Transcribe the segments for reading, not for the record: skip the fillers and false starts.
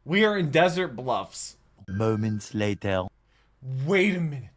We are in Desert Bluffs. Moments later. Wait a minute.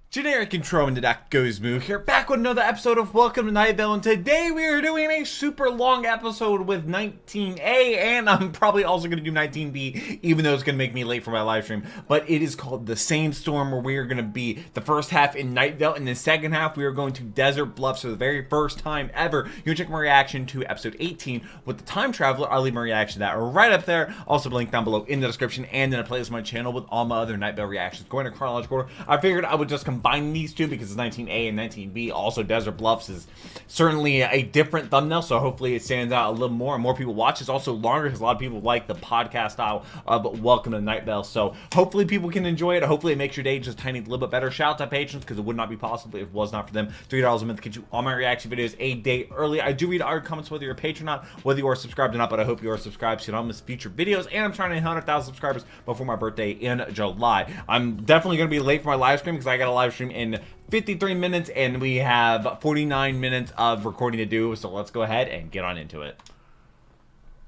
Generic intro into that goes moo here, back with another episode of Welcome to Night Vale, and today we are doing a super long episode with 19A, and I'm probably also going to do 19B, even though it's going to make me late for my live stream, but it is called the Sandstorm, where we are going to be the first half in Night Vale, and the second half we are going to Desert Bluffs for the very first time ever. You can check my reaction to episode 18 with the Time Traveler. I'll leave my reaction to that right up there, also link down below in the description, and then a playlist on my channel with all my other Night Vale reactions going in chronological order. I figured I would just combine these two because it's 19A and 19B. Also, Desert Bluffs is certainly a different thumbnail, so hopefully it stands out a little more and more people watch. It's also longer because a lot of people like the podcast style of Welcome to Night Vale, so hopefully people can enjoy it. Hopefully it makes your day just a tiny little bit better. Shout out to patrons because it would not be possible if it was not for them. $3 a month gets you all my reaction videos a day early. I do read all your comments whether you're a patron or not, whether you are subscribed or not, but I hope you are subscribed so you don't miss future videos, and I'm trying to hit 100,000 subscribers before my birthday in July. I'm definitely going to be late for my live stream because I got a live stream in 53 minutes and we have 49 minutes of recording to do, so let's go ahead and get on into it.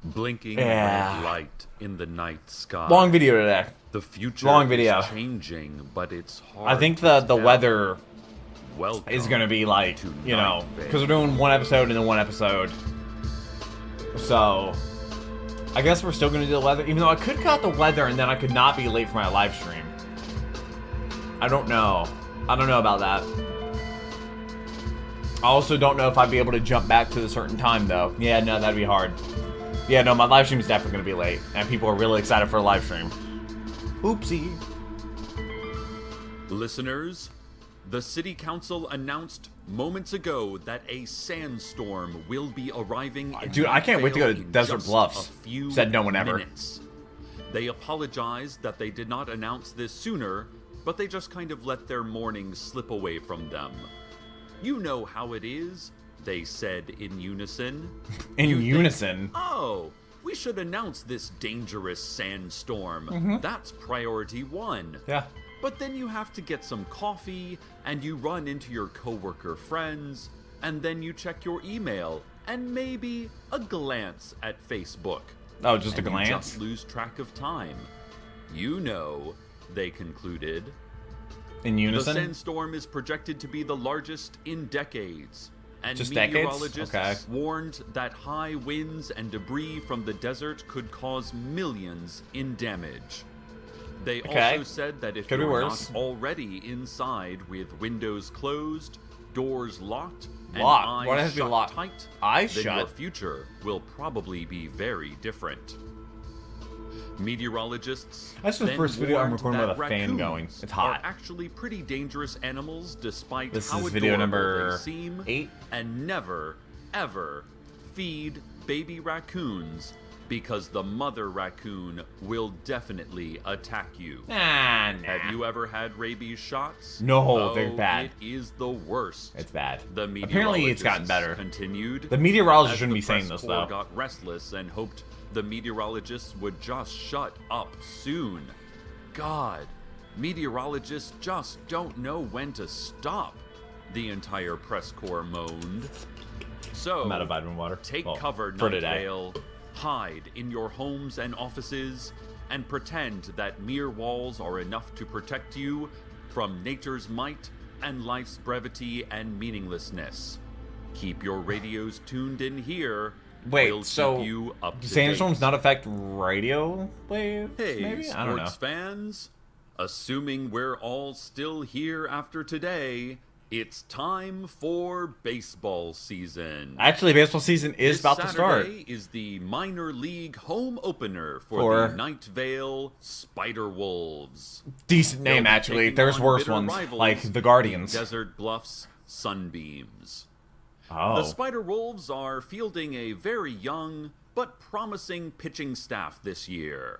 Blinking red light in the night sky. Long video today. The future Long video. is changing, but it's hard. I think the weather Welcome is going to be like, to you know, Night Vale. because we're doing one episode and then one episode. So, I guess we're still going to do the weather, even though I could cut the weather and then I could not be late for my live stream. I don't know. I don't know about that. I also don't know if I'd be able to jump back to a certain time, though. Yeah, no, that'd be hard. Yeah, no, my live stream is definitely going to be late, and people are really excited for a live stream. Oopsie. Listeners, the city council announced moments ago that a sandstorm will be arriving in Dude, I can't wait to go to Night Vale in Desert just Bluffs. a few Said no one ever. minutes. They apologized that they did not announce this sooner, but they just kind of let their mornings slip away from them. You know how it is, they said in unison. In You think, unison? oh, we should announce this dangerous sandstorm. That's priority one. Yeah. But then you have to get some coffee, and you run into your coworker friends, and then you check your email, and maybe a glance at Facebook. Oh, just a And you glance? just lose track of time. You know, they concluded. In The unison? sandstorm is projected to be the largest in decades. And Just decades? meteorologists Okay. warned that high winds and debris from the desert could cause millions in damage. They Okay. also said that if Could be you're worse. not already inside with windows closed, doors locked, and Locked? eyes Why does it have to be shut locked? tight, Eyes then your shut? future will probably be very different. Meteorologists That's the then first video I'm warned recording that with a fan going. raccoons It's hot. are actually pretty dangerous animals despite This how is video adorable number they seem, 8. and never, ever feed baby raccoons because the mother raccoon will definitely attack you. Nah. Have you ever had rabies shots? No, they're bad. It is the worst. It's bad. The Apparently it's gotten meteorologists better. Continued. The meteorologists as shouldn't the be saying press this, corps though. got restless and hoped the meteorologists would just shut up soon. God, meteorologists just don't know when to stop, the entire press corps moaned. So, I'm out of vitamin water. take Well, cover, for Night today. Vale, hide in your homes and offices, and pretend that mere walls are enough to protect you from nature's might and life's brevity and meaninglessness. Keep your radios tuned in here. Wait, We'll so keep you up to sandstorms date. not affect radio waves? Hey, Maybe? I don't know. sports fans. Assuming we're all still here after today, it's time for baseball season. Actually, baseball season is This about to start. Saturday is the minor league home opener for For- the Night Vale Spider Wolves. Decent They'll name, be actually. taking There's on worse bitter ones, rivals, like the Guardians. Desert Bluffs Sunbeams. Oh. The Spider Wolves are fielding a very young but promising pitching staff this year.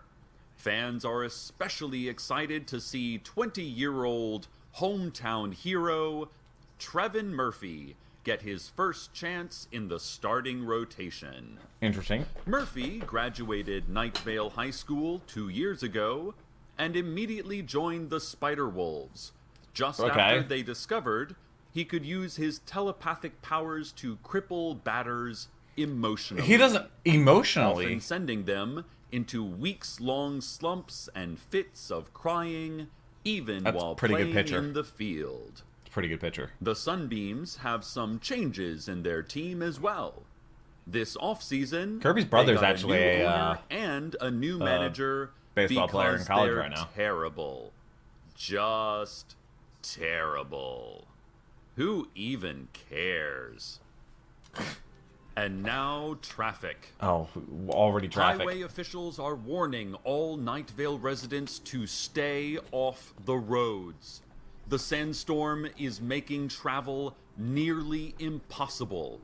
Fans are especially excited to see 20-year-old hometown hero Trevin Murphy get his first chance in the starting rotation. Interesting. Murphy graduated Night Vale High School 2 years ago and immediately joined the Spider Wolves, just Okay. after they discovered he could use his telepathic powers to cripple batters emotionally. He doesn't emotionally. Often sending them into weeks-long slumps and fits of crying, even That's while a pretty good playing picture. in the field. Pretty good picture. The Sunbeams have some changes in their team as well. This offseason, Kirby's brother's they got actually a new a, owner and a new manager baseball player in because college they're right now. Terrible. Just terrible. Who even cares? And now traffic. Oh, already traffic. Highway officials are warning all Night Vale residents to stay off the roads. The sandstorm is making travel nearly impossible.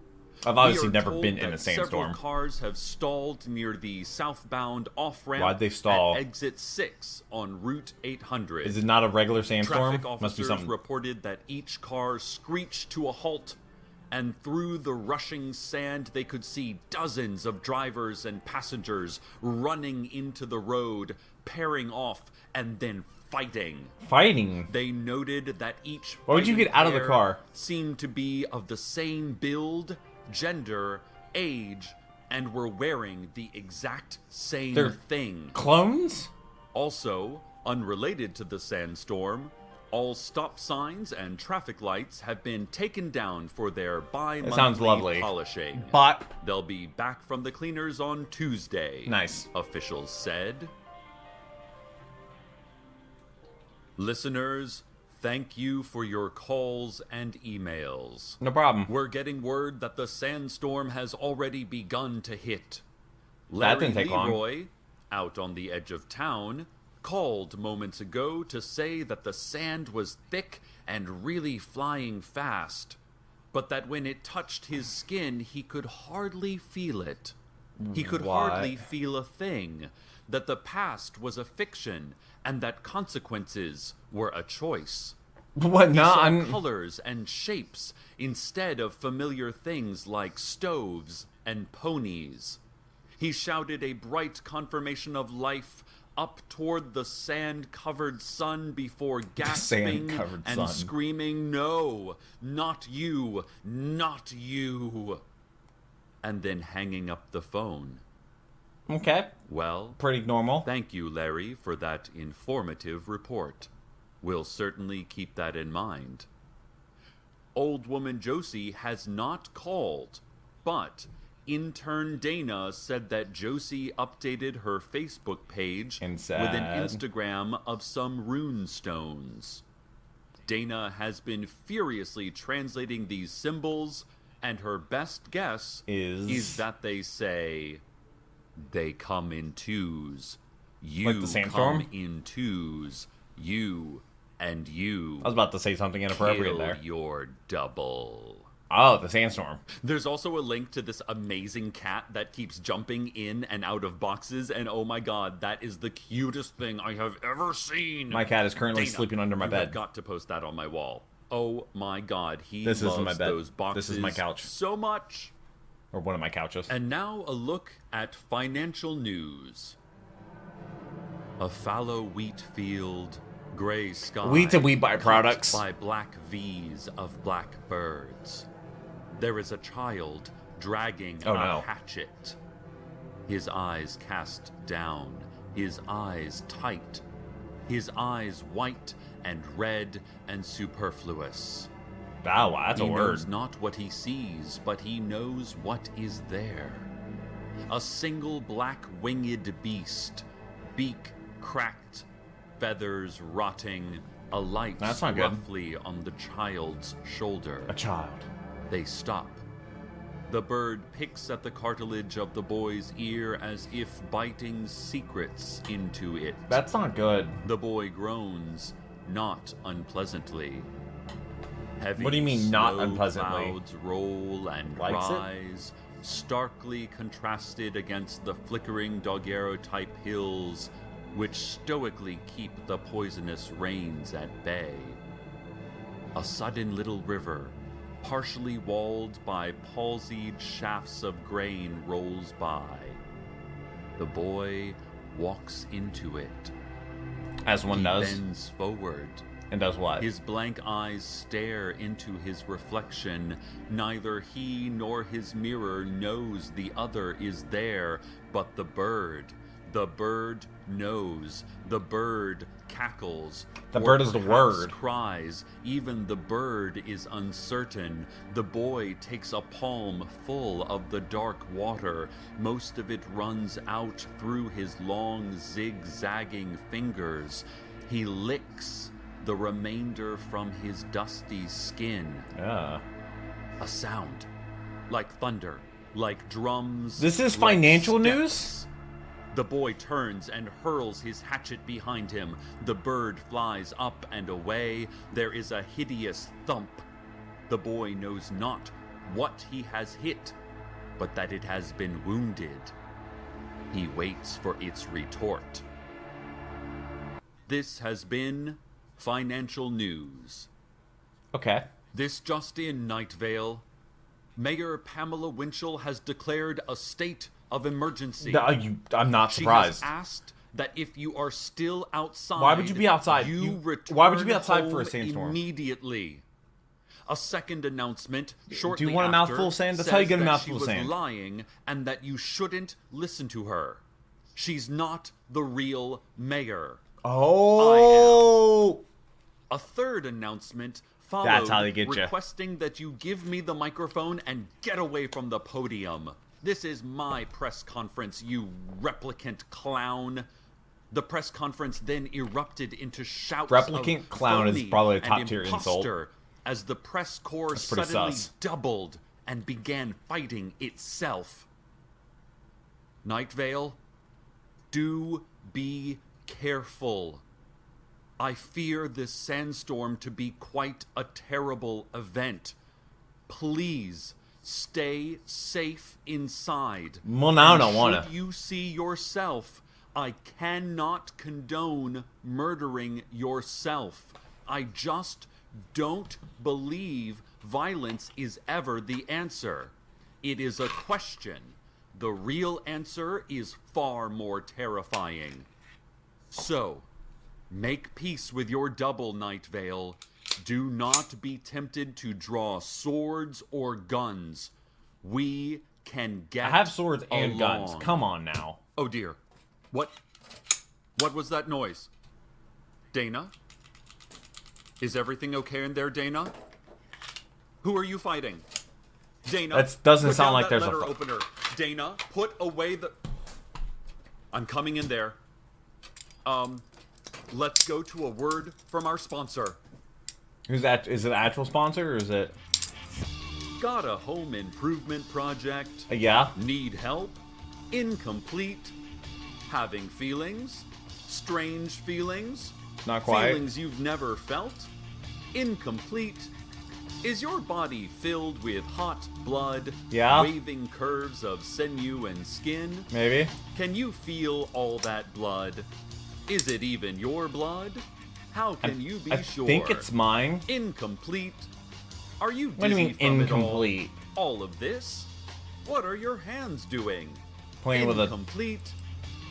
I've obviously We are never told been in that a sandstorm. Several cars have stalled near the southbound off-ramp Why'd they stall? at exit 6 on Route 800. Is it not a regular sandstorm? Traffic Must be officers something. reported that each car screeched to a halt, and through the rushing sand they could see dozens of drivers and passengers running into the road, pairing off, and then fighting. Fighting. They noted that each Why would you fighting get out of the pair car? seemed to be of the same build, gender, age, and were wearing the exact same They're thing. Clones? Also, unrelated to the sandstorm, all stop signs and traffic lights have been taken down for their bi-monthly sounds lovely. polishing. But They'll be back from the cleaners on Tuesday. Nice. Officials said. Listeners, thank you for your calls and emails. no problem. We're getting word that the sandstorm has already begun to hit. That Larry didn't take long. Leroy, out on the edge of town, called moments ago to say that the sand was thick and really flying fast, but that when it touched his skin, he could hardly feel it. He could What? hardly feel a thing, that the past was a fiction, and that consequences were a choice. What? He No, saw I'm. colors and shapes instead of familiar things like stoves and ponies. He shouted a bright confirmation of life up toward the sand-covered sun before gasping sand-covered and sun. screaming, "No, not you, not you," and then hanging up the phone. Okay. Well, Pretty normal. thank you, Larry, for that informative report. We'll certainly keep that in mind. Old woman Josie has not called, but intern Dana said that Josie updated her Facebook page And with an said- Instagram of some rune stones. Dana has been furiously translating these symbols, and her best guess Is that they say they come in twos. You Like the sandstorm? come in twos. You and you. I was about to say something inappropriate kill there. your double. Oh, the sandstorm. There's also a link to this amazing cat that keeps jumping in and out of boxes, and oh my god, that is the cutest thing I have ever seen. My cat is currently Dana, sleeping under my you bed. have got to post that on my wall. Oh my god, he This loves isn't my bed. those boxes This is my couch. so much. Or one of my couches. And now a look at financial news. A fallow wheat field, gray sky. Wheat and wheat byproducts. topped by black V's of black birds. There is a child dragging Oh, a no. hatchet. His eyes cast down, his eyes tight, his eyes white and red and superfluous. Oh, wow, that's a He word. knows not what he sees, but he knows what is there. A single black winged beast, beak cracked, feathers rotting, alight That's not good. roughly on the child's shoulder. A child. They stop. The bird picks at the cartilage of the boy's ear as if biting secrets into it. That's not good. The boy groans, not unpleasantly. Heavy, What do you mean, not slow unpleasantly? Clouds roll and Likes it? rise, starkly contrasted against the flickering Dogero-type hills, which stoically keep the poisonous rains at bay. A sudden little river, partially walled by palsied shafts of grain, rolls by. The boy walks into it. As one He does. bends forward. And does what? His blank eyes stare into his reflection. Neither he nor his mirror knows the other is there, but the bird, The bird knows. The bird cackles. The or bird is the perhaps word. Cries. Even the bird is uncertain. The boy takes a palm full of the dark water. Most of it runs out through his long, zigzagging fingers. He licks the remainder from his dusty skin. Yeah. A sound. Like thunder. Like drums. This is like financial steps. news? The boy turns and hurls his hatchet behind him. The bird flies up and away. There is a hideous thump. The boy knows not what he has hit, but that it has been wounded. He waits for its retort. This has been financial news. Okay. This just in, Night Vale. Mayor Pamela Winchell has declared a state of emergency. I'm not surprised. She has asked that if you are still outside, Why would you be outside? Why would you be outside for a home sandstorm? Immediately. A second announcement shortly Do you want a after mouthful of sand? That's says how you get a that mouthful of she was sand. lying and that you shouldn't listen to her. She's not the real mayor. Oh. A third announcement followed, That's how they get ya. requesting that you give me the microphone and get away from the podium. This is my press conference, you replicant clown. The press conference then erupted into shouts Replicant of clown is phony probably a and top-tier insult. imposter as the press corps That's pretty suddenly sus. doubled and began fighting itself. Night Vale, do be careful. I fear this sandstorm to be quite a terrible event. Please stay safe inside. Well, now I And don't wanna. Should you see yourself, I cannot condone murdering yourself. I just don't believe violence is ever the answer. It is a question. The real answer is far more terrifying. So, make peace with your double, Night Vale. Do not be tempted to draw swords or guns. We can get I have swords and guns. along. Come on now. Oh dear. What was that noise? Dana? Is everything okay in there, Dana? Who are you fighting? Dana. That doesn't put sound down like that there's a letter opener. Dana, put away the... I'm coming in there. Let's go to a word from our sponsor. Who's that? Is it an actual sponsor or is it? Got a home improvement project? Yeah. Need help? Incomplete? Having feelings? Strange feelings? Not quite. Feelings you've never felt? Incomplete? Is your body filled with hot blood? Yeah. Waving curves of sinew and skin? Maybe. Can you feel all that blood? Is it even your blood? How can you be sure? I think it's mine. Incomplete? Are you dizzy What do you mean from incomplete? It all of this? What are your hands doing? Playing with a Incomplete?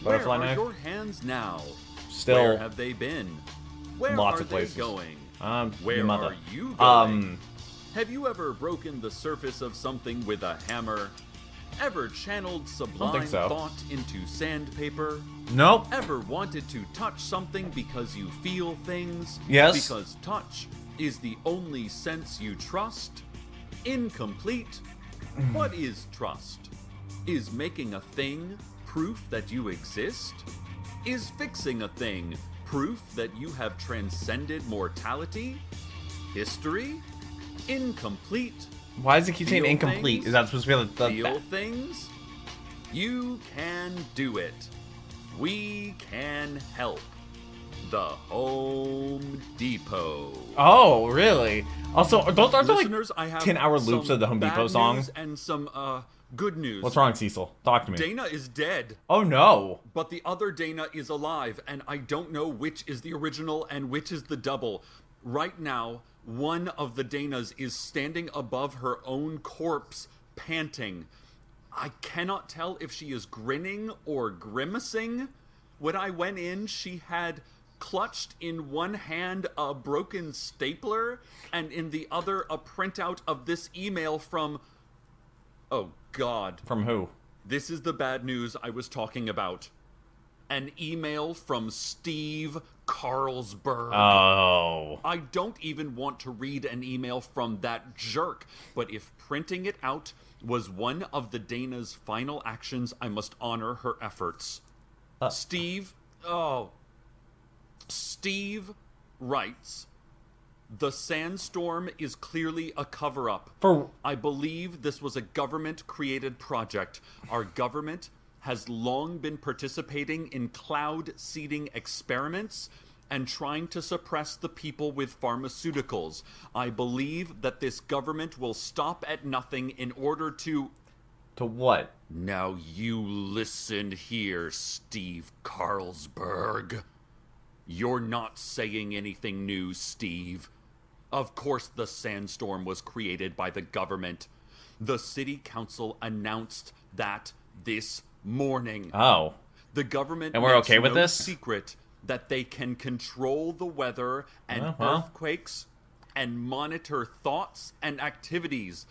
butterfly Where are knife? your hands now? Still Where have they been? Where lots are of places. they going? Your Where mother. are you going? Have you ever broken the surface of something with a hammer? Ever channeled sublime so. thought into sandpaper? Nope. Ever wanted to touch something because you feel things? Yes. Because touch is the only sense you trust? Incomplete? What is trust? Is making a thing proof that you exist? Is fixing a thing proof that you have transcended mortality? History? Incomplete? Why does it keep saying Feel incomplete? things? Is that supposed to be Feel things? You can do it. We can help. The Home Depot. Oh, really? Also, aren't there like Listeners, I have 10-hour loops some of the Home bad Depot news song? and some good news. What's wrong, Cecil? Talk to me. Dana is dead, Oh no. but the other Dana is alive, and I don't know which is the original and which is the double. Right now, one of the Danas is standing above her own corpse, panting. I cannot tell if she is grinning or grimacing. When I went in, she had clutched in one hand a broken stapler, and in the other a printout of this email from... Oh, God. From who? This is the bad news I was talking about. An email from Steve Carlsberg. Oh. I don't even want to read an email from that jerk, but if printing it out was one of the Dana's final actions, I must honor her efforts. Steve writes, "The Sandstorm is clearly a cover-up. I believe this was a government-created project. Our government has long been participating in cloud seeding experiments and trying to suppress the people with pharmaceuticals. I believe that this government will stop at nothing in order to..." To what? Now you listen here, Steve Carlsberg. You're not saying anything new, Steve. Of course the Sandstorm was created by the government. The city council announced that this morning. Oh. The government And we're makes okay with no this? secret that they can control the weather and earthquakes and monitor thoughts and activities.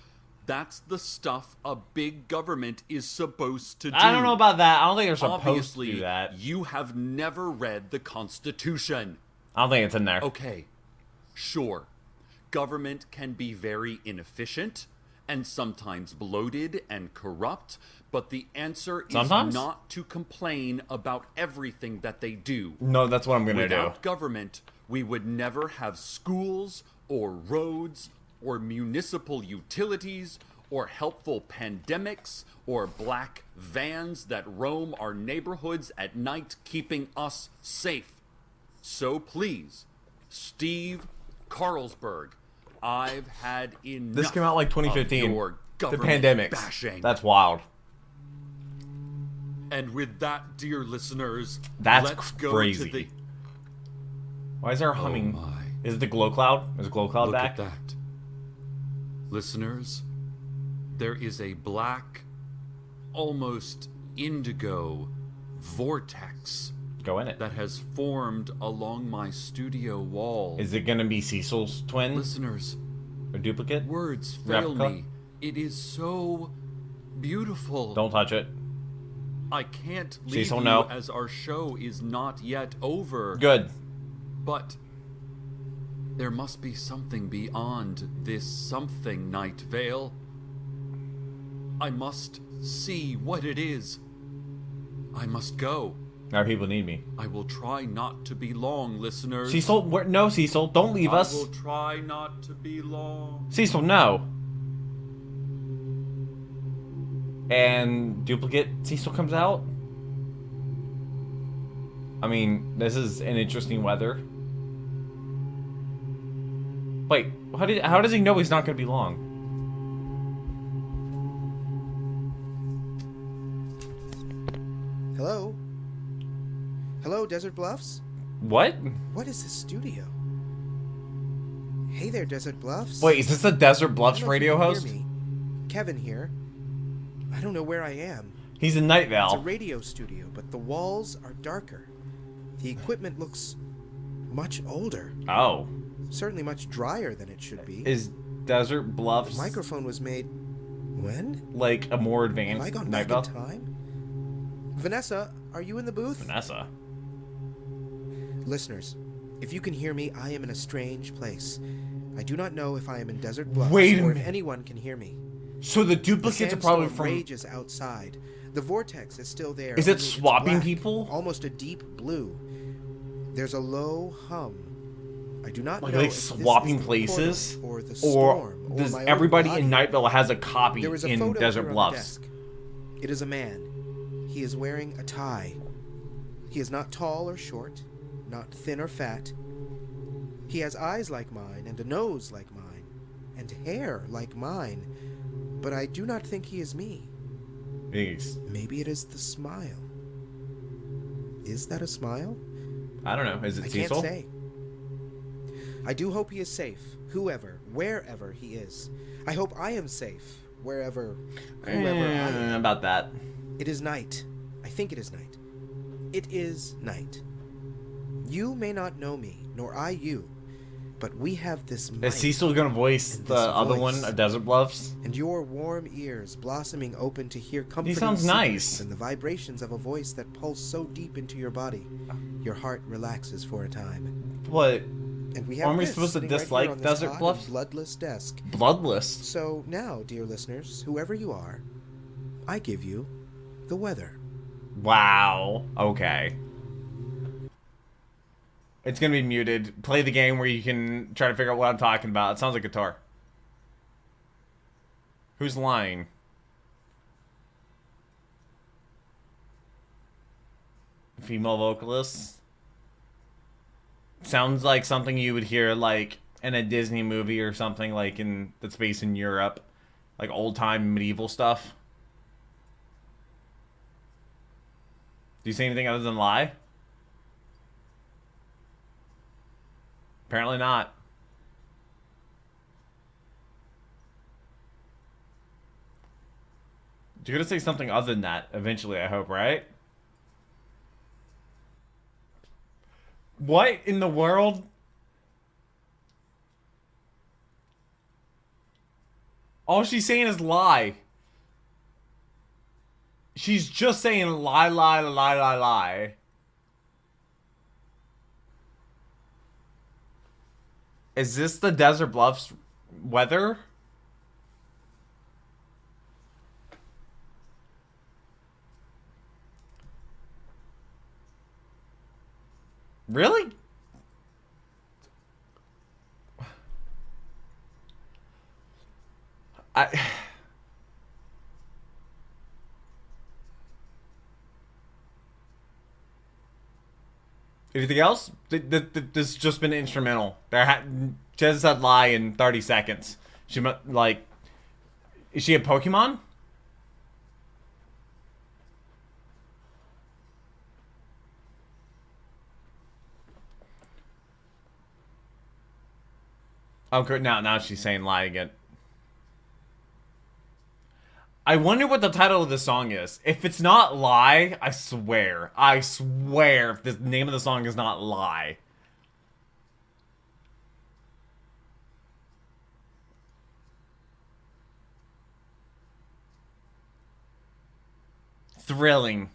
That's the stuff a big government is supposed to do. I don't know about that. I don't think they're supposed Obviously, to do that. you have never read the Constitution. I don't think it's in there. Okay, sure. Government can be very inefficient and sometimes bloated and corrupt, but the answer is not to complain about everything that they do. No, that's what I'm going to do. Without government, we would never have schools or roads or municipal utilities or helpful pandemics or black vans that roam our neighborhoods at night keeping us safe. So please, Steve Carlsberg, I've had enough. This came out like 2015. Of your the government pandemics. bashing. That's wild. And with that, dear listeners, that's let's go crazy. to the... Why is there a humming? Oh my. Is it the glow cloud? Is the glow cloud Look back? at that. Listeners, there is a black, almost indigo vortex Go in it. that has formed along my studio wall. Is it gonna be Cecil's twin? Listeners, or duplicate? words fail Replica? me. It is so beautiful. Don't touch it. I can't leave Cecil, you no. as our show is not yet over. Good. But there must be something beyond this something, Night Vale. I must see what it is. I must go. Our people need me. I will try not to be long, listeners. Cecil, no, Cecil, don't leave us. I will try not to be long. Cecil, no. And duplicate Cecil comes out. I mean, this is an interesting weather. Wait, how does he know he's not going to be long? Hello? Hello, Desert Bluffs? What? What is this studio? Hey there, Desert Bluffs. Wait, is this the Desert Bluffs I don't know if radio you can host? hear me. Kevin here. I don't know where I am. He's in Night It's a Vale. radio studio, but the walls are darker. The equipment looks much older. Oh. Certainly much drier than it should be. Is Desert The Bluffs microphone was made... When? like a more Have advanced I gone Night back Vale? in time? Vanessa, are you in the booth? Vanessa. Listeners, if you can hear me, I am in a strange place. I do not know if I am in Desert Bluffs Wait a or if minute. anyone can hear me. So the The duplicates are probably sandstorm from... rages outside. The vortex is still there. Is it only it's swapping black, people? Almost a deep blue. There's a low hum. I do not Like, know like if this swapping is the places? portal or the Or storm or does my own everybody body. in Night Vale has a copy There is a in photo Desert here on the Bluffs? desk. It is a man. He is wearing a tie. He is not tall or short, not thin or fat. He has eyes like mine, and a nose like mine, and hair like mine, but I do not think he is me. Jeez. Maybe it is the smile. Is that a smile? I don't know. Is it I Cecil? can't say. I do hope he is safe, whoever, wherever he is. I hope I am safe, whoever I am. About that. It is night. I think it is night. It is night. You may not know me, nor I you, But we have this might, Is Cecil gonna voice and the this other voice, one, Desert Bluffs? and your warm ears blossoming open to hear comforting sounds secrets nice. and the vibrations of a voice that pulse so deep into your body, your heart relaxes for a time. What? And we have Aren't we this supposed to sitting right dislike here on this Desert hot and Bluffs? bloodless desk. Bloodless. So now, dear listeners, whoever you are, I give you the weather. Wow. Okay. It's gonna be muted. Play the game where you can try to figure out what I'm talking about. It sounds like guitar. Who's lying? Female vocalist. Sounds like something you would hear like in a Disney movie or something, like in that's based in Europe, like old time medieval stuff. Do you say anything other than lie? Apparently not. You're gonna say something other than that eventually, I hope, right? What in the world? All she's saying is lie. She's just saying lie, lie, lie, lie, lie. Is this the Desert Bluffs weather? Really? Anything else? This has just been instrumental. She has said lie in 30 seconds. She like, is she a Pokemon? Oh, good. Now she's saying lie again. I wonder what the title of the song is. If it's not lie, I swear if the name of the song is not lie. Thrilling.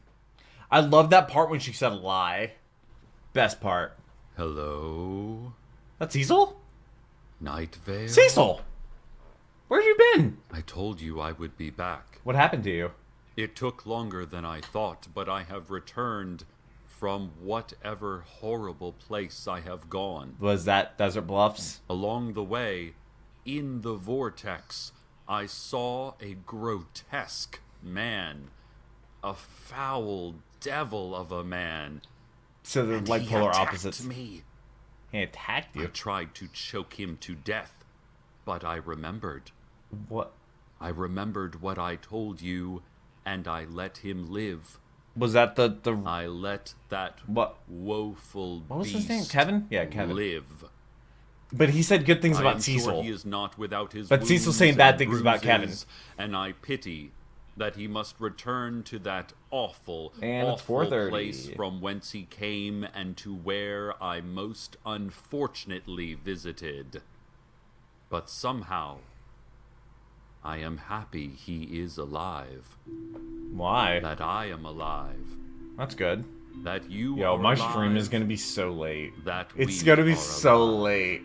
I love that part when she said lie. Best part. Hello? That's Cecil? Night Vale? Cecil! Where have you been? I told you I would be back. What happened to you? It took longer than I thought, but I have returned from whatever horrible place I have gone. Was that Desert Bluffs? Along the way, in the Vortex, I saw a grotesque man. A foul devil of a man. So they're And like he polar attacked opposites. me. He attacked I you? tried to choke him to death, but I remembered. What? I remembered what I told you, and I let him live. Was that the I let that what? woeful What was beast his name? Kevin? Yeah, Kevin. live. But he said good things I about am Cecil. sure he is not without his But Cecil's wounds saying bad and things about Kevin. bruises, and I pity that he must return to that awful, And it's awful 4:30. place from whence he came and to where I most unfortunately visited. But somehow, I am happy he is alive. Why? That I am alive. That's good. That you Yo, are my alive. stream is gonna be so late. That It's we gonna be are so alive. late.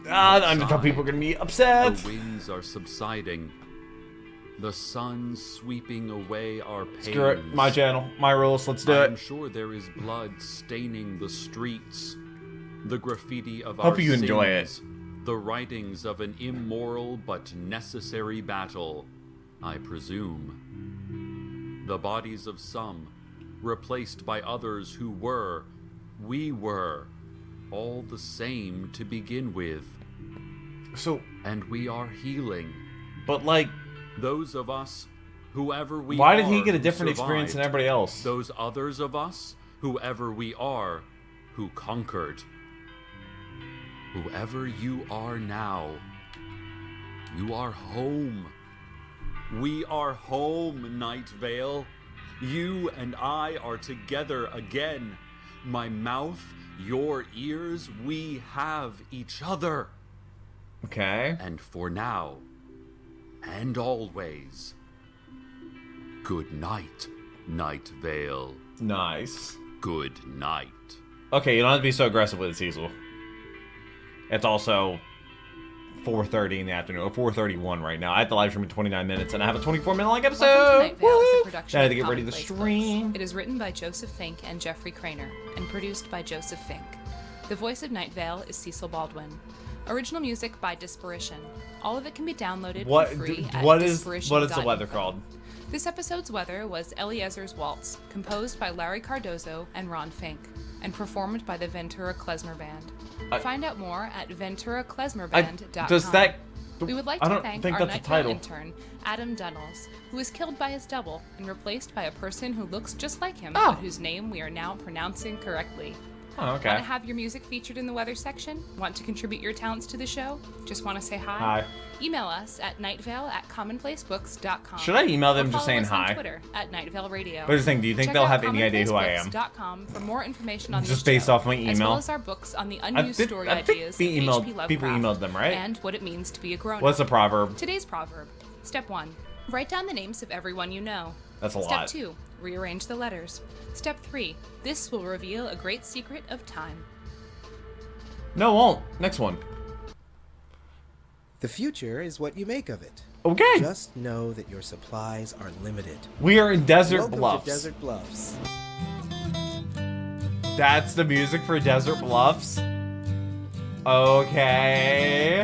The Undertale people are gonna be upset. The winds are subsiding. The sun sweeping away our pains. Screw it. My channel. My rules. Let's do I'm it. sure there is blood staining the streets. The graffiti of Hope our you enjoy it. sins. The writings of an immoral but necessary battle, I presume. The bodies of some, replaced by others who were, we were, all the same to begin with. So, And we are healing. but like, Those of us, whoever we why are, did he get a who different experience than survived. everybody else? Those others of us, whoever we are, who conquered. Whoever you are now, you are home. We are home, Night Vale. You and I are together again. My mouth, your ears, we have each other. Okay. And for now, and always, good night, Night Vale. Nice. Good night. Okay, you don't have to be so aggressive with it, Cecil. It's also 4:30 in the afternoon, or 4:31 right now. I have to live stream in 29 minutes, and I have a 24-minute long episode. Welcome to Night Vale is a production I had to of get ready to Commonplace stream. Books. It is written by Joseph Fink and Jeffrey Craner, and produced by Joseph Fink. The voice of Night Vale is Cecil Baldwin. Original music by Disparition. All of it can be downloaded for free at what is the disparition.info. weather called? This episode's weather was Eliezer's Waltz, composed by Larry Cardozo and Ron Fink, and performed by the Ventura Klezmer Band. Find out more at venturaklezmerband.com. Does that... We would like I to don't thank think our that's a Night Vale title. intern, Adam Dunnels, who was killed by his double and replaced by a person who looks just like him, Oh. but whose name we are now pronouncing correctly. Oh, okay. Want to have your music featured in the weather section? Want to contribute your talents to the show? Just want to say hi? Hi. Email us at nightvale@commonplacebooks.com. Should I email them Or just follow saying us on hi? Twitter at Night Vale Radio. But here's the thing, do you think Check they'll out have any idea who I am? commonplacebooks.com for more information on Just this based show, off my as email? well as our books on the unused story I think ideas we of emailed- H.P. Lovecraft people emailed them, right? and what it means to be a grown-up. What's the proverb? Today's proverb. Step 1. Write down the names of everyone you know. That's a Step lot. 2. Rearrange the letters. Step 3. This will reveal a great secret of time. No, it won't. Next one. The future is what you make of it. Okay. Just know that your supplies are limited. We are in Desert Welcome Bluffs. to Desert Bluffs. That's the music for Desert Bluffs. Okay.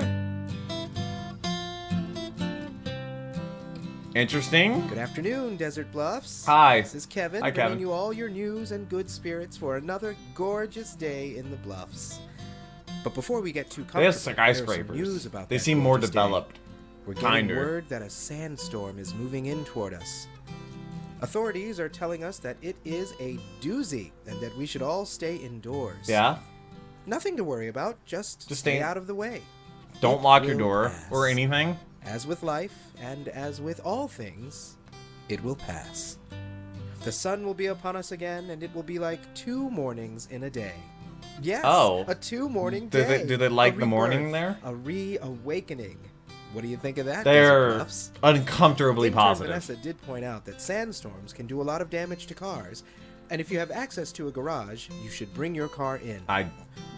Interesting. Good afternoon, Desert Bluffs. Hi. This is Kevin, Hi, bringing Kevin. you all your news and good spirits for another gorgeous day in the Bluffs. But before we get too They have comfortable, there's some skyscrapers. news about They that seem more gorgeous day. developed. We're getting Kinder. word that a sandstorm is moving in toward us. Authorities are telling us that it is a doozy and that we should all stay indoors. Yeah? Nothing to worry about, just Just stay stay- out of the way. Don't It lock your will door pass. or anything. As with life, and as with all things, it will pass. The sun will be upon us again, and it will be like 2 mornings in a day. Yes, Oh. a 2-morning Do day. they like A the morning rebirth, there? A reawakening. What do you think of that, Desert They're Bluffs? uncomfortably Intern positive. Vanessa did point out that sandstorms can do a lot of damage to cars, and if you have access to a garage, you should bring your car in.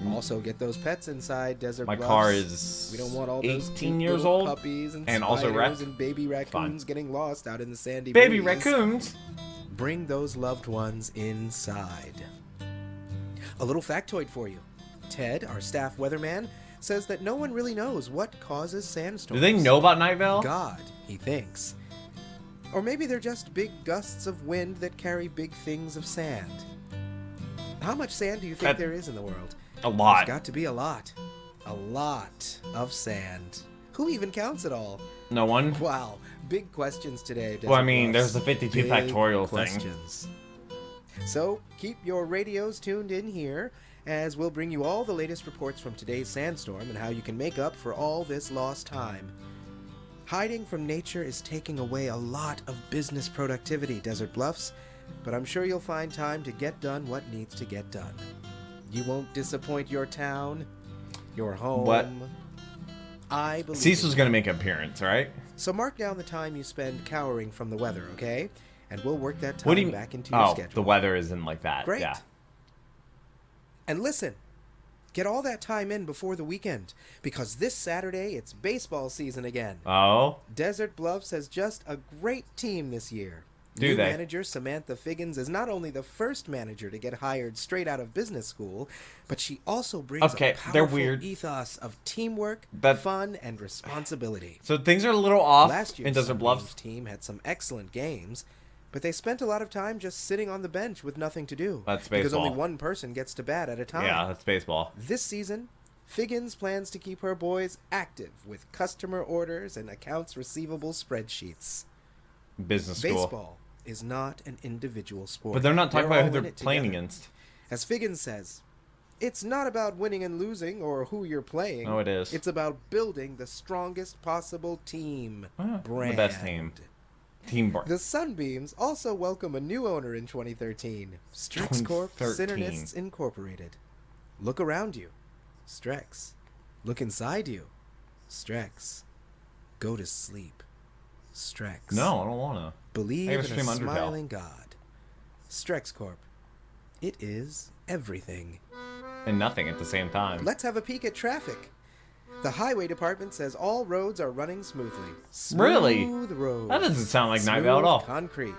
Also, get those pets inside Desert My Bluffs. car is We don't want all those 18 cute years little old puppies and, and also spiders wrecked. and baby raccoons Fine. getting lost out in the sandy Baby breeze. raccoons. Bring those loved ones inside. A little factoid for you. Ted, our staff weatherman, says that no one really knows what causes sandstorms. Do they know about Night Vale? God, he thinks. Or maybe they're just big gusts of wind that carry big things of sand. How much sand do you think there is in the world? A lot. There's got to be a lot. A lot of sand. Who even counts it all? No one? Wow, big questions today. Well, I Desert mean, Bluffs. there's the 52 Big factorial thing. questions. So, keep your radios tuned in here, as we'll bring you all the latest reports from today's sandstorm and how you can make up for all this lost time. Hiding from nature is taking away a lot of business productivity, Desert Bluffs, but I'm sure you'll find time to get done what needs to get done. You won't disappoint your town, your home. What? I believe Cecil's in gonna you. make an appearance, right? So mark down the time you spend cowering from the weather, okay? And we'll work that time What do you back into your Oh, schedule. the weather isn't like that. Great. Yeah. And listen, get all that time in before the weekend, because this Saturday it's baseball season again. Oh? Desert Bluffs has just a great team this year. Do New they? manager Samantha Figgins is not only the first manager to get hired straight out of business school, but she also brings Okay, a powerful they're weird. ethos of teamwork, That- fun, and responsibility. So things are a little off Last year's in Desert Bluffs. Sunbeams team had some excellent games, but they spent a lot of time just sitting on the bench with nothing to do. That's Because only baseball. one person gets to bat at a time. Yeah, that's baseball. This season, Figgins plans to keep her boys active with customer orders and accounts receivable spreadsheets. Business school. Baseball is not an individual sport. But they're not talking all about who in they're it playing together. against. As Figgins says, it's not about winning and losing or who you're playing. No, it is. It's about building the strongest possible team. Ah, the Brand. best team. Teamwork. The Sunbeams also welcome a new owner in 2013. Strex Corp 2013. Synernists Incorporated. Look around you. Strex. Look inside you. Strex. Go to sleep. Strex. No, I don't wanna. Believe I in gotta a stream Undertale. smiling God. Strex Corp. It is everything. And nothing at the same time. Let's have a peek at traffic. The highway department says all roads are running smoothly. Really? Smooth roads. That doesn't sound like Night Vale at all. Concrete.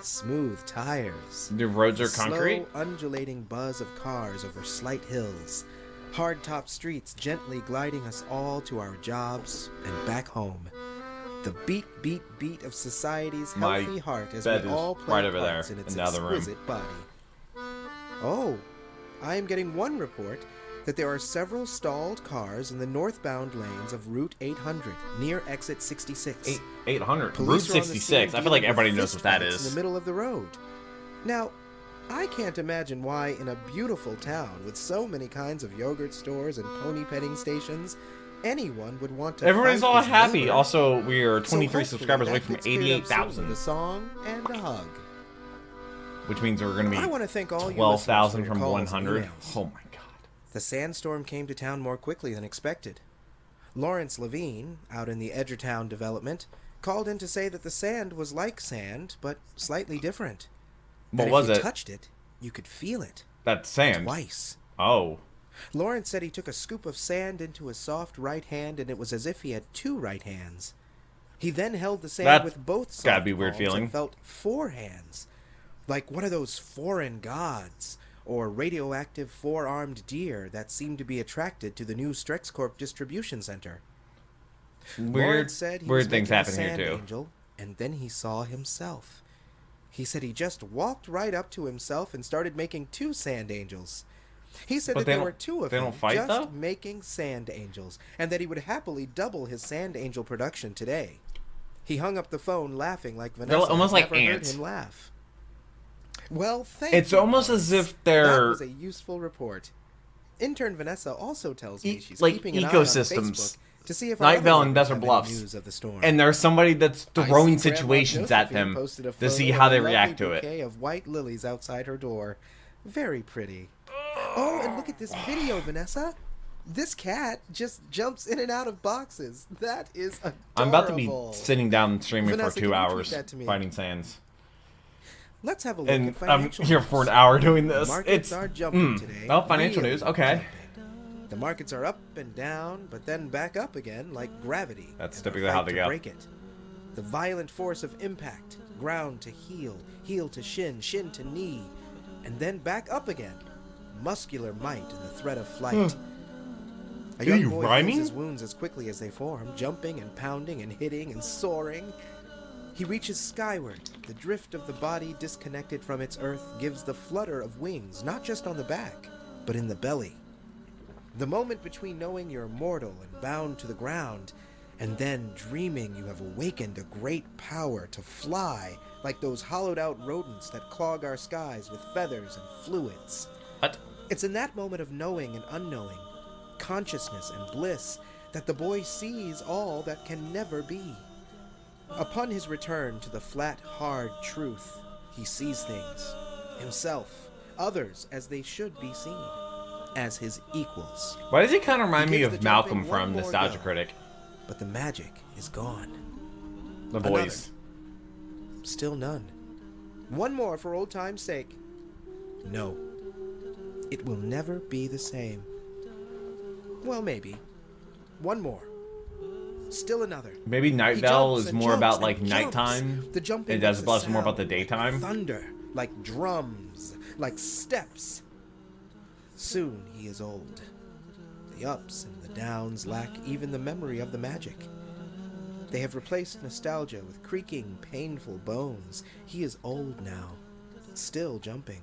Smooth tires. The roads are concrete? Slow, undulating buzz of cars over slight hills. Hard-top streets gently gliding us all to our jobs and back home. The beat, beat, beat of society's My healthy heart as bed we is all play right over parts there, in its in the other room. exquisite body. Oh, I am getting one report that there are several stalled cars in the northbound lanes of Route 800 near exit 66. 800. Route Police are on the 66. scene I feel like dealing with everybody knows what that fistfights is. in the middle of the road. Now, I can't imagine why in a beautiful town with so many kinds of yogurt stores and pony petting stations, anyone would want to Everybody's fight all his happy. neighbor. Also, we are So 23 hopefully subscribers away that from gets cleared up soon with 88,000. a song and a hug. Which means we're going to I be want to thank all you 12,000 listeners for from your calls and 100. emails. Oh my god. The Sandstorm came to town more quickly than expected. Lawrence Levine, out in the Edgertown development, called in to say that the sand was like sand, but slightly different. What That was if you it? touched it, you could feel it. That's sand. Twice. Oh. Lawrence said he took a scoop of sand into his soft right hand, and it was as if he had two right hands. He then held the sand That's with both soft gotta be a weird palms feeling. and felt four hands, like one of those foreign gods or radioactive four-armed deer that seemed to be attracted to the new Strex Corp distribution center. Weird, Lawrence said he weird was things making a happen here sand too. angel, and then he saw himself. He said he just walked right up to himself and started making two sand angels. He said But that they there don't- were two of they them don't fight, just though? making sand angels, and that he would happily double his sand angel production today. He hung up the phone laughing like Vanessa almost had like never ants. heard him laugh. Well, thank It's you, almost Lawrence. as if That they're was a useful report. Intern Vanessa also tells me she's like keeping an eye on ecosystems. Facebook to see if Night our Vale other and neighbors Desert have any Bluffs. news of the storm. And there's somebody that's I throwing see Grandma situations at Josephine them posted a to see photo how of they a react to lovely it. bouquet of white lilies outside her door. Very pretty. Oh, and look at this video, Vanessa. This cat just jumps in and out of boxes. That is adorable. I'm about to be sitting down and streaming Vanessa, for can 2 you tweet hours that to me? fighting sands. Let's have a look And at I'm financial here news. for an hour doing this. Markets It's are jumping today. oh, financial Really news. Okay. jumping. The markets are up and down, but then back up again like gravity. That's in the typically how fight they to go. break it. The violent force of impact, ground to heel, heel to shin, shin to knee, and then back up again. Muscular might and the threat of flight. A Are young you boy rhyming? heals his wounds as quickly as they form, jumping and pounding and hitting and soaring. He reaches skyward. The drift of the body disconnected from its earth gives the flutter of wings, not just on the back, but in the belly. The moment between knowing you're mortal and bound to the ground, and then dreaming you have awakened a great power to fly like those hollowed-out rodents that clog our skies with feathers and fluids. What? It's in that moment of knowing and unknowing, consciousness and bliss, that the boy sees all that can never be. Upon his return to the flat, hard truth, he sees things, himself, others as they should be seen, as his equals. Why does he kind of remind He me gives of the Malcolm jumping one from more Nostalgia go. Critic? But the magic is gone. The voice. Still none. One more for old time's sake. No. It will never be the same. Well, maybe. One more. Still another. Maybe Night He Vale jumps is and more jumps about and like jumps. nighttime. The jumping And makes Desert a Bluffs is more about the sound daytime. Like thunder, like drums, like steps. Soon he is old. The ups and the downs lack even the memory of the magic. They have replaced nostalgia with creaking, painful bones. He is old now, still jumping.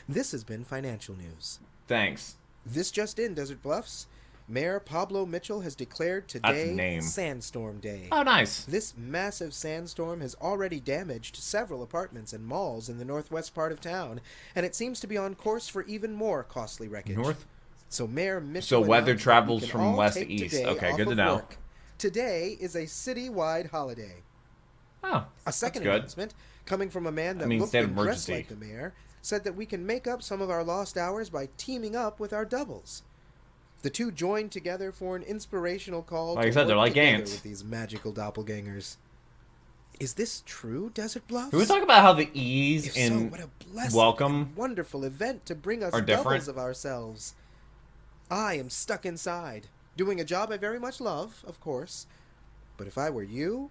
This has been financial news. Thanks. This just in, Desert Bluffs. Mayor Pablo Mitchell has declared That's a today name. Sandstorm Day. Oh, nice. This massive sandstorm has already damaged several apartments and malls in the northwest part of town, and it seems to be on course for even more costly wreckage. North. So Mayor Mitchell So weather announced that we travels can from all west to take east. today Okay, off good to of know. work. Today is a city-wide holiday. Oh, A second good. announcement, coming from a man that I mean, looked state of and dressed emergency. like the mayor, said that we can make up some of our lost hours by teaming up with our doubles. The two joined together for an inspirational call Like I to said, work they're like together ants. with these magical doppelgangers. Is this true, Desert Bluffs? Can we talk about how the ease If so, in what a blessed welcome and wonderful event to bring us are different? doubles of ourselves. I am stuck inside, doing a job I very much love, of course. But if I were you,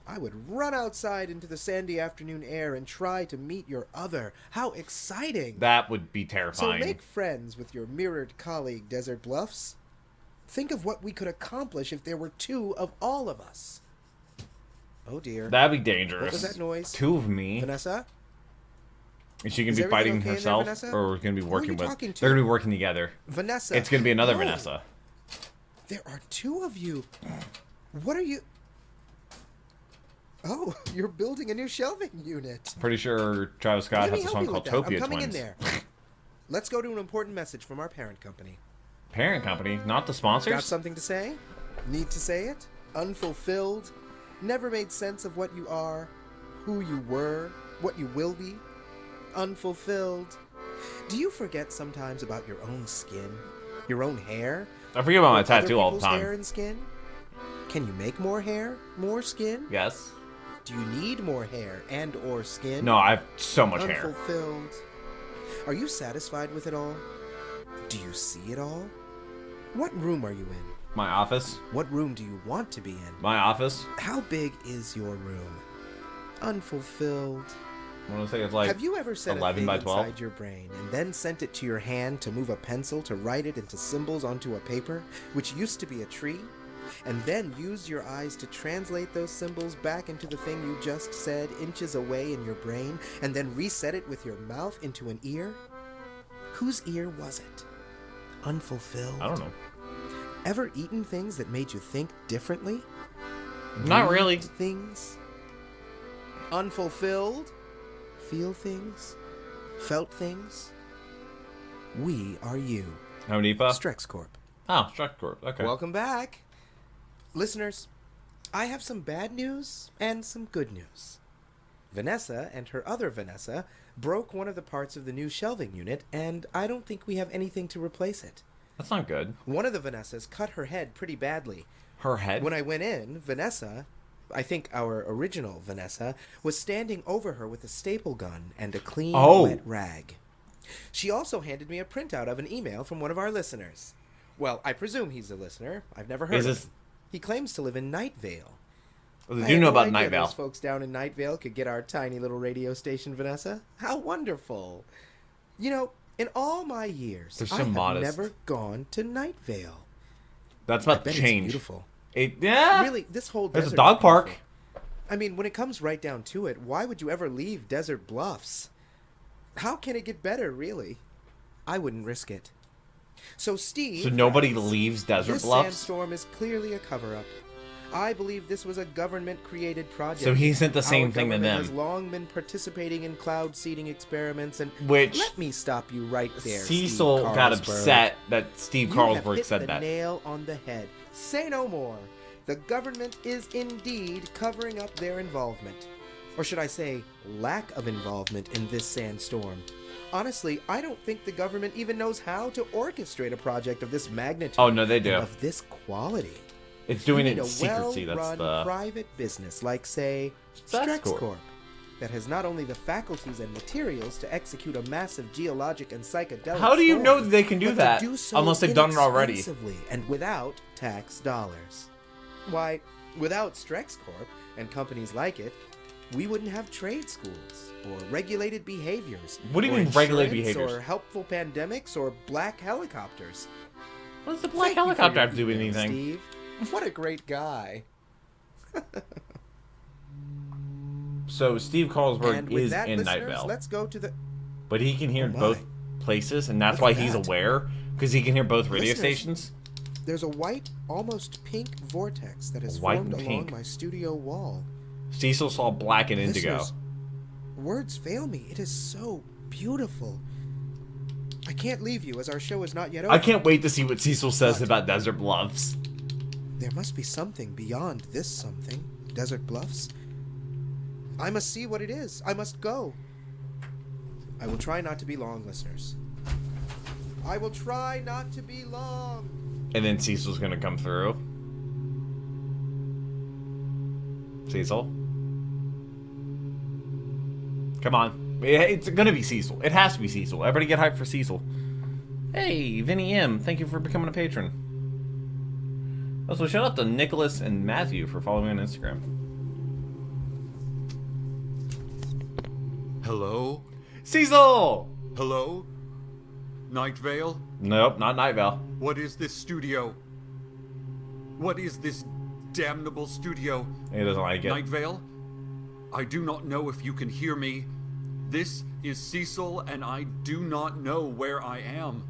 I would run outside into the sandy afternoon air and try to meet your other. How exciting! that would be So terrifying. make friends with your mirrored colleague, Desert Bluffs. Think of what we could accomplish if there were two of all of us. Oh dear. That'd be dangerous. What was that noise? Two of me. Vanessa? Is she gonna Is be everything fighting okay in there, herself, Vanessa? or we're gonna be Who are working you with? talking to? They're gonna be working together. Vanessa. It's gonna be another No. Vanessa. There are two of you. What are you... Oh, you're building a new shelving unit. Pretty sure Travis Scott Let me has a help song you called with that. I'm Topia coming Twins. in there. Let's go to an important message from our parent company. Parent company, not the Got sponsors. something to say? Need to say it? Unfulfilled? Never made sense of what you are, who you were, what you will be? Unfulfilled? Do you forget sometimes about your own skin? Your own hair? I forget about my Or other tattoo all the people's hair time. and skin? Can you make more hair? More skin? Yes. Do you need more hair and or skin? No, I have so much hair. Unfulfilled? Are you satisfied with it all? Do you see it all? What room are you in? My office. What room do you want to be in? My office. How big is your room? Unfulfilled. I want to say it's like Have you ever set 11 a thing by 12. inside your brain and then sent it to your hand to move a pencil to write it into symbols onto a paper, which used to be a tree, and then used your eyes to translate those symbols back into the thing you just said inches away in your brain, and then reset it with your mouth into an ear? Whose ear was it? Unfulfilled? I don't know. Ever eaten things that made you think differently? Not really. Breathed things? Unfulfilled? Feel things? Felt things? We are you. Home Depot. Strex Corp. Oh, Strex Corp. Okay. Welcome back. Listeners, I have some bad news and some good news. Vanessa and her other Vanessa broke one of the parts of the new shelving unit, and I don't think we have anything to replace it. That's not good. One of the Vanessas cut her head pretty badly. Her head. When I went in, Vanessa, I think our original Vanessa, was standing over her with a staple gun and a clean, wet rag. She also handed me a printout of an email from one of our listeners. Well, I presume he's a listener. I've never heard of him. He claims to live in Night Vale. They I do had know no about idea Night Vale. Those folks down in Night Vale could get our tiny little radio station, Vanessa. How wonderful. You know, in all my years, They're so I have modest. never gone to Night Vale. That's I about to bet it's change. beautiful. Yeah. Really, this whole There's a desert dog is park. beautiful. I mean, when it comes right down to it, why would you ever leave Desert Bluffs? How can it get better, really? I wouldn't risk it. So Steve... So nobody writes, leaves Desert this Bluffs? sandstorm is clearly a cover-up. I believe this was a government-created project. So he sent the same Our thing to government them. has long been participating in cloud seeding experiments, and Which let me stop you right there, Cecil Steve got Carlsberg. upset that Steve You have Carlsberg hit said the that. nail on the head. Say no more. The government is indeed covering up their involvement. Or should I say, lack of involvement in this sandstorm. Honestly, I don't think the government even knows how to orchestrate a project of this magnitude. Oh, no, they do. And of this quality. It's doing You it need in a secrecy. That's well-run the. private business like, say, Strex Strex Corp. Corp, that has not only the faculties and materials to execute a massive geologic and psychedelic How do you storm, know that they can do but that? to do so Unless they've done it already. inexpensively and without tax dollars. Why, without Strex Corp and companies like it, we wouldn't have trade schools or regulated behaviors. What do you or mean regulated insurance, behaviors? Or helpful pandemics or black helicopters. What does the black Thank you for helicopter your have to do with email, anything? Steve. What a great guy. So Steve And Carlsberg with is that, in Night listeners, Vale, let's go to the... but he can hear Oh my. both places, and that's Look why at he's that. aware because he can hear both radio Listeners, stations. There's a white, almost pink vortex that has White formed and along pink. my studio wall. Cecil saw black and indigo. Listeners, words fail me. It is so beautiful. I can't leave you as our show is not yet over. I can't wait to see what Cecil says But- about Desert Bluffs. There must be something beyond this something, Desert Bluffs. I must see what it is. I must go. I will try not to be long, listeners. I will try not to be long. And then Cecil's gonna come through. Cecil? Come on. It's gonna be Cecil. It has to be Cecil. Everybody get hyped for Cecil. Hey, Vinny M. Thank you for becoming a patron. Also, shout out to Nicholas and Matthew for following me on Instagram. Hello? Cecil! Hello? Night Vale? Nope, not Night Vale. What is this studio? What is this damnable studio? He doesn't like it. Night Vale? I do not know if you can hear me. This is Cecil, and I do not know where I am.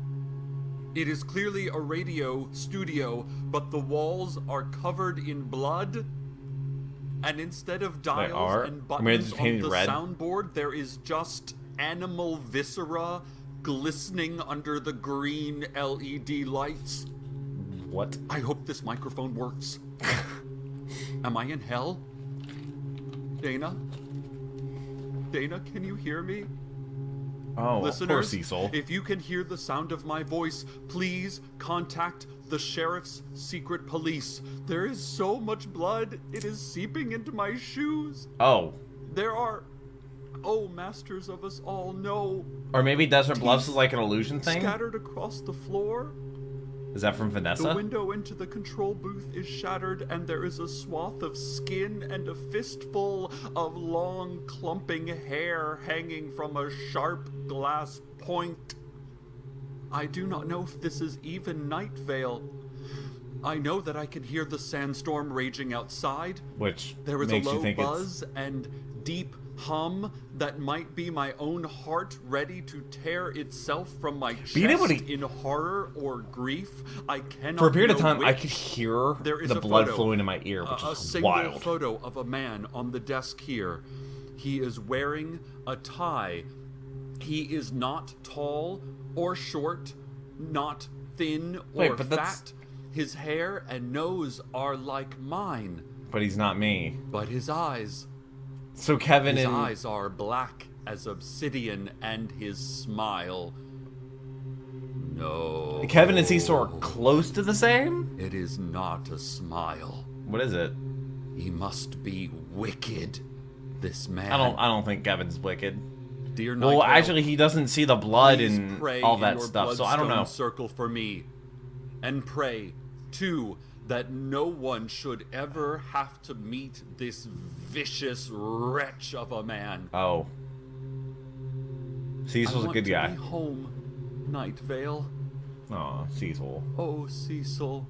It is clearly a radio studio, but the walls are covered in blood. And instead of dials and buttons on the soundboard, there is just animal viscera glistening under the green LED lights. What? I hope this microphone works. Am I in hell? Dana? Dana, can you hear me? Oh, Listeners, poor Cecil. if you can hear the sound of my voice, please contact the sheriff's secret police. There is so much blood, it is seeping into my shoes. Oh. There are... Oh, masters of us all, no. Or maybe Desert Bluffs is like an illusion thing? Scattered across the floor. Is that from Vanessa? The window into the control booth is shattered, and there is a swath of skin and a fistful of long, clumping hair hanging from a sharp glass point. I do not know if this is even Night Vale. I know that I can hear the sandstorm raging outside. Which there is makes a you low think buzz and deep hum that might be my own heart ready to tear itself from my chest in horror or grief. I cannot. For a period of time, which. I could hear the blood flowing in my ear, which is wild. A single photo of a man on the desk here. He is wearing a tie. He is not tall or short, not thin or fat. His hair and nose are like mine. But he's not me. But his eyes. So Kevin his eyes are black as obsidian, and his smile. No. Kevin and Cecil are close to the same? It is not a smile. What is it? He must be wicked. This man. I don't think Kevin's wicked. Dear well, actually, he doesn't see the blood and all that stuff, so I don't know. Circle for me, and pray too that no one should ever have to meet this vicious wretch of a man. Oh. Cecil's a good guy. I want to be home, Night Vale. Aw, Cecil. Oh, Cecil,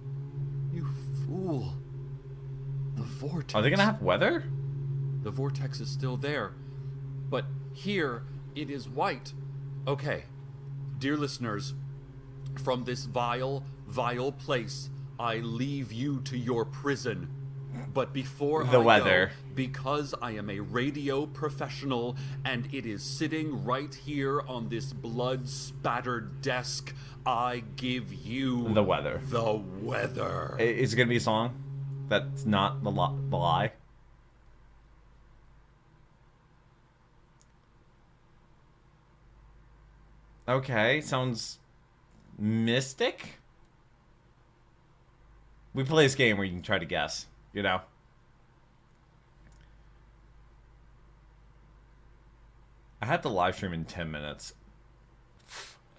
you fool. The Vortex. Are they gonna have weather? The Vortex is still there, but here it is white. Okay, dear listeners, from this vile, vile place, I leave you to your prison. But before I go, because I am a radio professional and it is sitting right here on this blood-spattered desk, I give you the weather. The weather. Is it gonna be a song that's not the lie? Okay, sounds mystic. We play this game where you can try to guess, you know? I have to live stream in 10 minutes.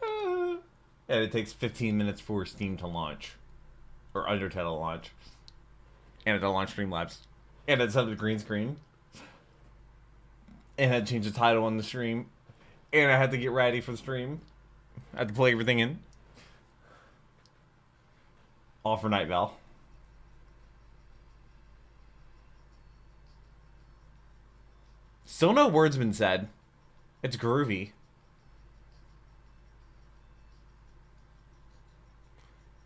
And it takes 15 minutes for Steam to launch. Or Undertale to launch. And to launch Streamlabs. And it's set up the green screen. And I had to change the title on the stream. And I had to get ready for the stream. I had to play everything in. All for Night Vale. Still no words been said. It's groovy.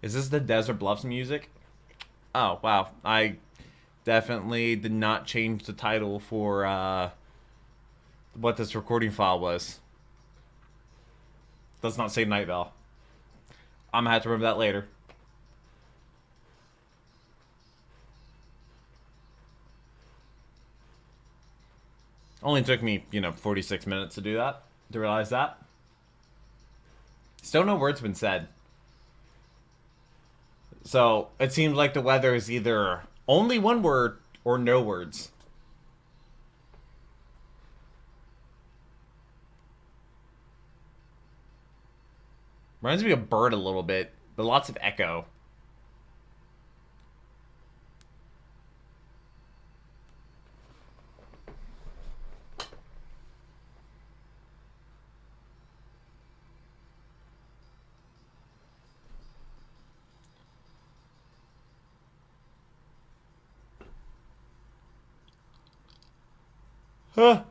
Is this the Desert Bluffs music? Oh, wow. I definitely did not change the title for what this recording file was. Does not say Night Vale. I'm gonna have to remember that later. Only took me, 46 minutes to do that, to realize that. Still no word's been said. So, it seems like the weather is either only one word or no words. Reminds me of Bird a little bit, but lots of echo. Huh.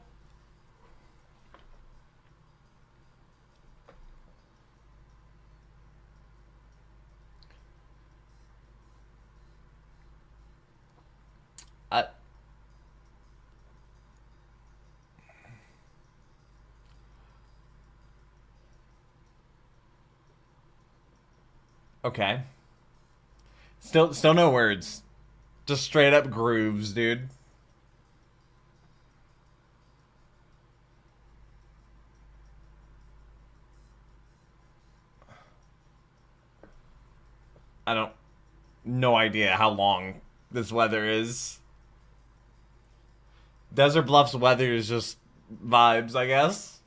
Okay. Still no words. Just straight up grooves, dude. No idea how long this weather is. Desert Bluffs weather is just vibes, I guess.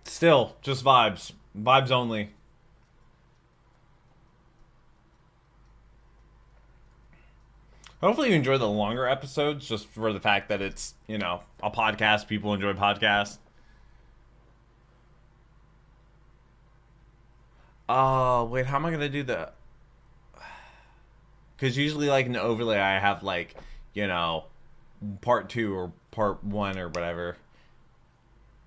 Still, just vibes. Vibes only. Hopefully you enjoy the longer episodes, just for the fact that it's, a podcast. People enjoy podcasts. Oh, wait, how am I going to do the... Because usually, like, in the overlay, I have, like, part 2 or part 1 or whatever.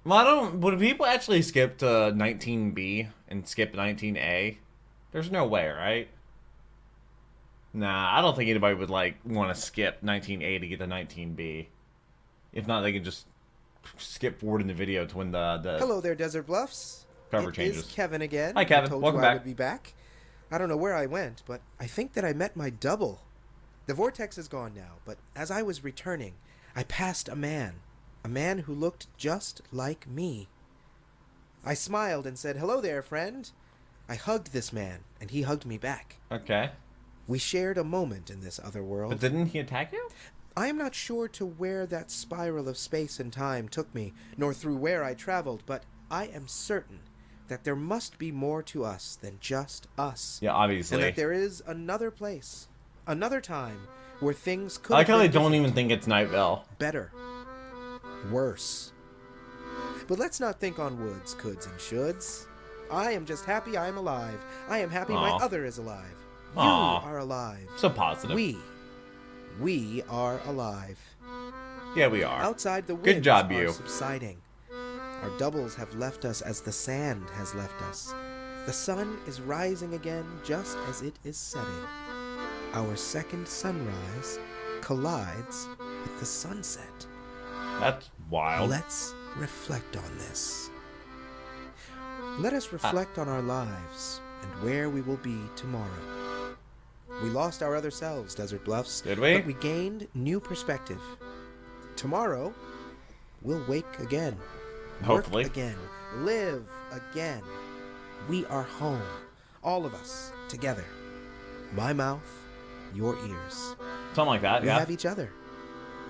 Well, would people actually skip to 19B and skip 19A? There's no way, right? Nah, I don't think anybody would, want to skip 19A to get to 19B. If not, they can just skip forward in the video to when the Hello there, Desert Bluffs. cover changes. It is Kevin again. Hi, Kevin. I told Welcome you back. I would be back. I don't know where I went, but I think that I met my double. The Vortex is gone now, but as I was returning, I passed a man who looked just like me. I smiled and said, "Hello there, friend." I hugged this man, and he hugged me back. Okay. We shared a moment in this other world. But didn't he attack you? I am not sure to where that spiral of space and time took me, nor through where I traveled, but I am certain that there must be more to us than just us. Yeah, obviously. And that there is another place, another time, where things could I like have how they been don't different, even think it's Night Vale. better, worse. But let's not think on woulds, coulds, and shoulds. I am just happy I am alive. I am happy my Aw. other is alive. You Aw. are alive. So positive. We are alive. Yeah, we are. Outside, the winds Good job, are you. subsiding. Our doubles have left us as the sand has left us. The sun is rising again just as it is setting. Our second sunrise collides with the sunset. That's wild. Let's reflect on this. Let us reflect on our lives and where we will be tomorrow. We lost our other selves, Desert Bluffs. Did we? But we gained new perspective. Tomorrow, we'll wake again. Hopefully. Work again. Live again. We are home. All of us, together. My mouth, your ears. Something like that, We yeah. have each other.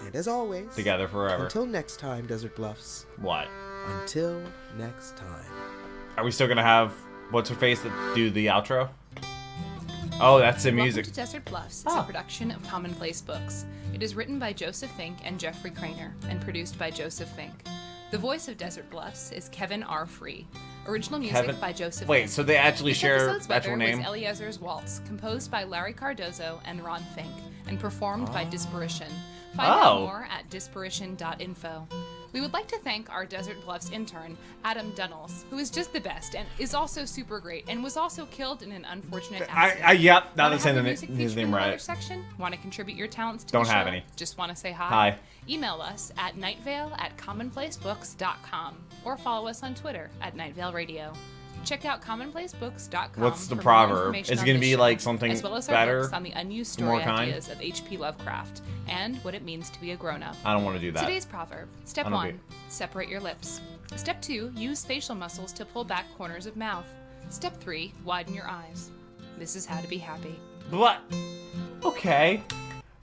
And as always, Together forever. until next time, Desert Bluffs. What? Until next time. Are we still gonna have what's her face that do the outro? Oh, that's the music. Welcome to Desert Bluffs is a production of Commonplace Books. It is written by Joseph Fink and Jeffrey Craner and produced by Joseph Fink. The voice of Desert Bluffs is Kevin R. Free. Original music Kevin- by Joseph Wait, Fink. so they actually This share episode's actual weather name? was Eliezer's Waltz, composed by Larry Cardozo and Ron Fink, and performed by Disparition. Find out more at disparition.info. We would like to thank our Desert Bluffs intern, Adam Dunnels, who is just the best and is also super great and was also killed in an unfortunate accident. Yep, now Wanna that's saying have your music his featured name in the right. other section? Want to contribute your talents to Don't the show? have any. Just want to say hi? Hi. Email us at nightvale@commonplacebooks.com or follow us on Twitter at Nightvale Radio. Check out commonplacebooks.com. What's the for more proverb? information Is it on going to this be show, like something as well as our better? books on the unused More story kind? ideas of H.P. Lovecraft and what it means to be a grown-up. I don't want to do that. Today's proverb. Step I don't 1, do- separate your lips. Step 2, use facial muscles to pull back corners of mouth. Step 3, widen your eyes. This is how to be happy. What? Okay.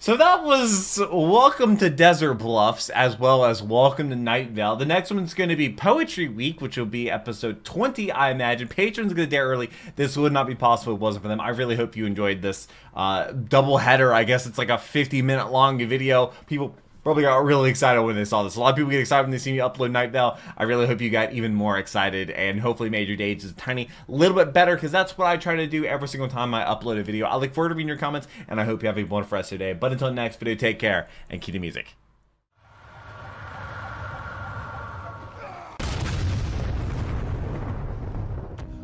So that was Welcome to Desert Bluffs, as well as Welcome to Night Vale. The next one's going to be Poetry Week, which will be episode 20, I imagine. Patrons get a day early. This would not be possible if it wasn't for them. I really hope you enjoyed this double header. I guess it's like a 50-minute long video. People probably got really excited when they saw this. A lot of people get excited when they see me upload Night Vale. I really hope you got even more excited and hopefully made your day just a tiny little bit better, because that's what I try to do every single time I upload a video. I look forward to reading your comments, and I hope you have a wonderful rest of your day. But until next video, take care and keep the music.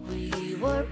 We were